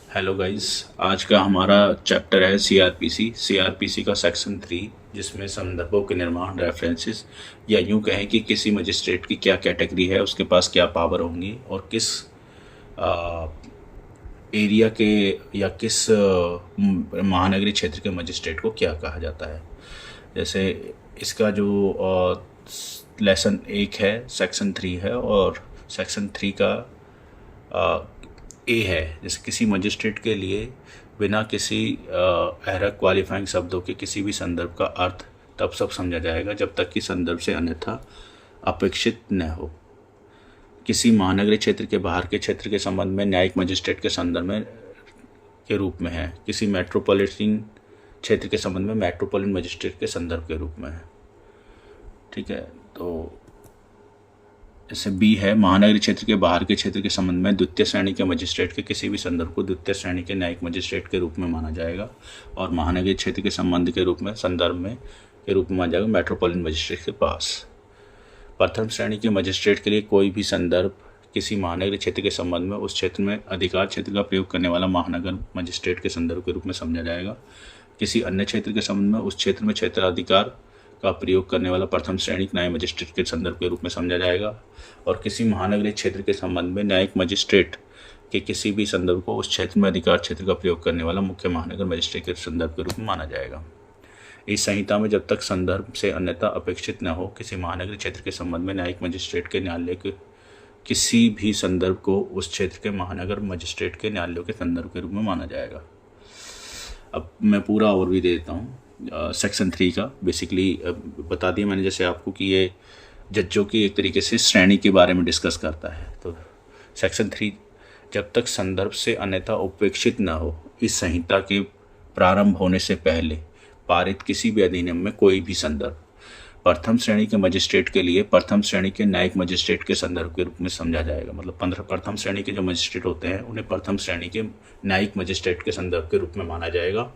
Hello guys. आज का हमारा चैप्टर है सीआरपीसी का सेक्शन 3, जिसमें संदर्भों के निर्माण, रेफरेंसेस, या यूं कहें कि किसी मजिस्ट्रेट की क्या कैटेगरी है, उसके पास क्या पावर होंगी और किस एरिया के या किस महानगरीय क्षेत्र के मजिस्ट्रेट को क्या कहा जाता है। जैसे इसका जो लेसन 1 है, सेक्शन 3 है, और सेक्शन 3 का ए है। जैसे किसी मजिस्ट्रेट के लिए बिना किसी एरर क्वालिफाइंग शब्दों के किसी भी संदर्भ का अर्थ तब सब समझा जाएगा जब तक कि संदर्भ से अन्यथा अपेक्षित न हो। किसी महानगरीय क्षेत्र के बाहर के क्षेत्र के संबंध में न्यायिक मजिस्ट्रेट के संदर्भ में के रूप में है। किसी मेट्रोपॉलिटन क्षेत्र के संबंध में मेट्रोपॉलिटन मजिस्ट्रेट के संदर्भ के रूप में है। ठीक है, तो जैसे बी है, महानगरीय क्षेत्र के बाहर के क्षेत्र के संबंध में द्वितीय श्रेणी के मजिस्ट्रेट के किसी भी संदर्भ को द्वितीय श्रेणी के न्यायिक मजिस्ट्रेट के रूप में माना जाएगा, और महानगरीय क्षेत्र के संबंध के रूप में संदर्भ में के रूप में माना जाएगा मेट्रोपॉलिटन मजिस्ट्रेट के पास। प्रथम श्रेणी के मजिस्ट्रेट के लिए कोई भी संदर्भ किसी महानगरीय क्षेत्र के संबंध में उस क्षेत्र में अधिकार क्षेत्र का प्रयोग करने वाला महानगर मजिस्ट्रेट के संदर्भ के रूप में समझा जाएगा। किसी अन्य क्षेत्र के संबंध में उस क्षेत्र में क्षेत्राधिकार का प्रयोग करने वाला प्रथम श्रेणी न्यायिक मजिस्ट्रेट के संदर्भ के रूप में समझा जाएगा। और किसी महानगरीय क्षेत्र के संबंध में न्यायिक मजिस्ट्रेट के किसी भी संदर्भ को उस क्षेत्र में अधिकार क्षेत्र का प्रयोग करने वाला मुख्य महानगर मजिस्ट्रेट के संदर्भ के रूप में माना जाएगा। इस संहिता में जब तक संदर्भ से अन्यथा अपेक्षित न हो, किसी महानगरीय क्षेत्र के संबंध में न्यायिक मजिस्ट्रेट के न्यायालय के किसी भी संदर्भ को उस क्षेत्र के महानगर मजिस्ट्रेट के न्यायालयों के संदर्भ के रूप में माना जाएगा। अब मैं पूरा ओवरव्यू दे देता हूँ सेक्शन 3 का। बेसिकली बता दिया मैंने जैसे आपको कि ये जजों की एक तरीके से श्रेणी के बारे में डिस्कस करता है। तो सेक्शन 3, जब तक संदर्भ से अन्यथा उपेक्षित न हो, इस संहिता के प्रारंभ होने से पहले पारित किसी भी अधिनियम में कोई भी संदर्भ प्रथम श्रेणी के मजिस्ट्रेट के लिए प्रथम श्रेणी के न्यायिक मजिस्ट्रेट के संदर्भ के रूप में समझा जाएगा। मतलब प्रथम श्रेणी के जो मजिस्ट्रेट होते हैं उन्हें प्रथम श्रेणी के न्यायिक मजिस्ट्रेट के संदर्भ के रूप में माना जाएगा।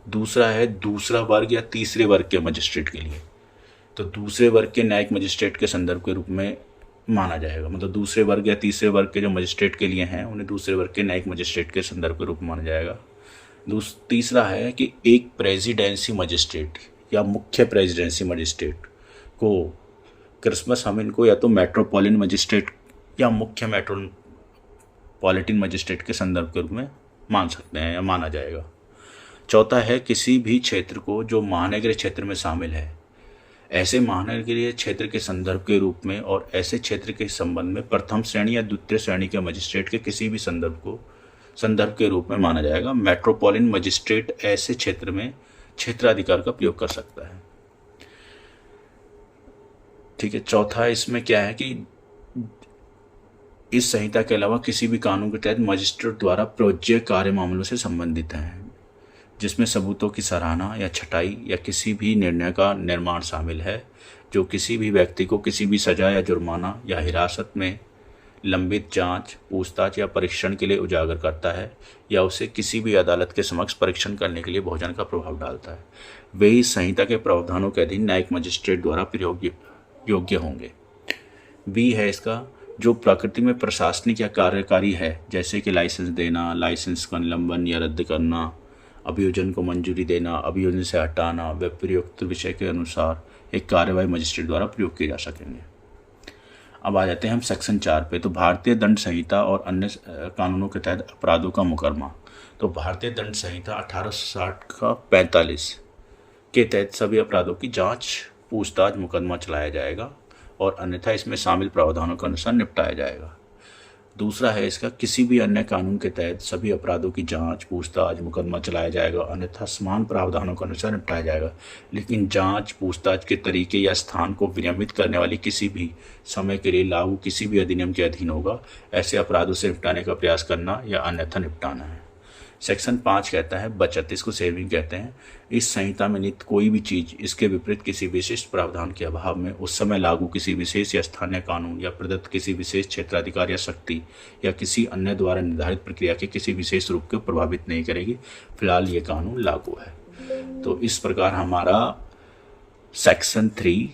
दूसरा है दूसरा वर्ग या तीसरे वर्ग के मजिस्ट्रेट के लिए, तो दूसरे वर्ग के न्यायिक मजिस्ट्रेट के संदर्भ के रूप में माना जाएगा। मतलब दूसरे वर्ग या तीसरे वर्ग के जो मजिस्ट्रेट के लिए हैं उन्हें दूसरे वर्ग के न्यायिक मजिस्ट्रेट के संदर्भ के रूप में माना जाएगा। तीसरा है कि एक प्रेसिडेंसी मजिस्ट्रेट या मुख्य प्रेसिडेंसी मजिस्ट्रेट को क्रिसमस हम इनको या तो मेट्रोपॉलिटन मजिस्ट्रेट या मुख्य मेट्रोपॉलिटन मजिस्ट्रेट के संदर्भ के रूप में मान सकते हैं या माना जाएगा। चौथा है किसी भी क्षेत्र को जो महानगरीय क्षेत्र में शामिल है, ऐसे महानगरीय क्षेत्र के संदर्भ के रूप में और ऐसे क्षेत्र के संबंध में प्रथम श्रेणी या द्वितीय श्रेणी के मजिस्ट्रेट के किसी भी संदर्भ को संदर्भ के रूप में माना जाएगा। मेट्रोपॉलिटन मजिस्ट्रेट ऐसे क्षेत्र में क्षेत्राधिकार का प्रयोग कर सकता है। ठीक है, चौथा इसमें क्या है कि इस संहिता के अलावा किसी भी कानून के तहत मजिस्ट्रेट द्वारा प्रोज्य कार्य मामलों से संबंधित है, जिसमें सबूतों की सराहना या छटाई या किसी भी निर्णय का निर्माण शामिल है, जो किसी भी व्यक्ति को किसी भी सजा या जुर्माना या हिरासत में लंबित जांच, पूछताछ या परीक्षण के लिए उजागर करता है या उसे किसी भी अदालत के समक्ष परीक्षण करने के लिए भोजन का प्रभाव डालता है, वे इस संहिता के प्रावधानों के अधीन न्यायिक मजिस्ट्रेट द्वारा प्रयोग योग्य होंगे। बी है इसका, जो प्रकृति में प्रशासनिक या कार्यकारी है, जैसे कि लाइसेंस देना, लाइसेंस का निलंबन या रद्द करना, अभियोजन को मंजूरी देना, अभियोजन से हटाना, वे प्रयुक्त विषय के अनुसार एक कार्यवाही मजिस्ट्रेट द्वारा प्रयोग किए जा सकेंगे। अब आ जाते हैं हम सेक्शन 4 पे। तो भारतीय दंड संहिता और अन्य कानूनों के तहत अपराधों का मुकदमा। तो भारतीय दंड संहिता 1860 का 45 के तहत सभी अपराधों की जांच, पूछताछ, मुकदमा चलाया जाएगा और अन्यथा इसमें शामिल प्रावधानों के अनुसार निपटाया जाएगा। दूसरा है इसका, किसी भी अन्य कानून के तहत सभी अपराधों की जांच, पूछताछ, मुकदमा चलाया जाएगा, अन्यथा समान प्रावधानों के अनुसार निपटाया जाएगा। लेकिन जांच, पूछताछ के तरीके या स्थान को विनियमित करने वाली किसी भी समय के लिए लागू किसी भी अधिनियम के अधीन होगा। ऐसे अपराधों से निपटाने का प्रयास करना या अन्यथा निपटाना है। सेक्शन 5 कहता है बचत, इसको सेविंग कहते हैं। इस संहिता में निहित कोई भी चीज इसके विपरीत किसी विशिष्ट प्रावधान के अभाव में उस समय लागू किसी विशेष या स्थानीय कानून या प्रदत्त किसी विशेष क्षेत्राधिकार या शक्ति या किसी अन्य द्वारा निर्धारित प्रक्रिया के किसी विशेष रूप को प्रभावित नहीं करेगी। फिलहाल ये कानून लागू है। तो इस प्रकार हमारा सेक्शन 3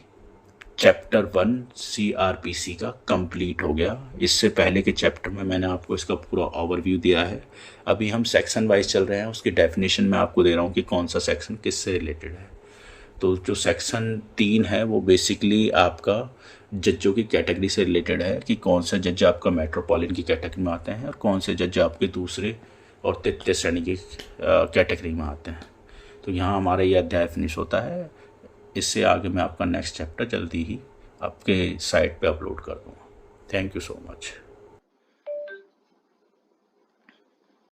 चैप्टर 1 CRPC का कंप्लीट हो गया। इससे पहले के चैप्टर में मैंने आपको इसका पूरा ओवरव्यू दिया है। अभी हम सेक्शन वाइज चल रहे हैं, उसकी डेफिनेशन मैं आपको दे रहा हूँ कि कौन सा सेक्शन किससे रिलेटेड है। तो जो सेक्शन 3 है वो बेसिकली आपका जजों की कैटेगरी से रिलेटेड है कि कौन सा जज आपका मेट्रोपॉलिटन की कैटेगरी में आते हैं और कौन से जज आपके दूसरे और तृतीय श्रेणी की कैटेगरी में आते हैं। तो यहाँ हमारा ये अध्याय फिनिश होता है। इससे आगे मैं आपका नेक्स्ट चैप्टर जल्दी ही आपके साइट पे अपलोड कर दूँगा। Thank you so much.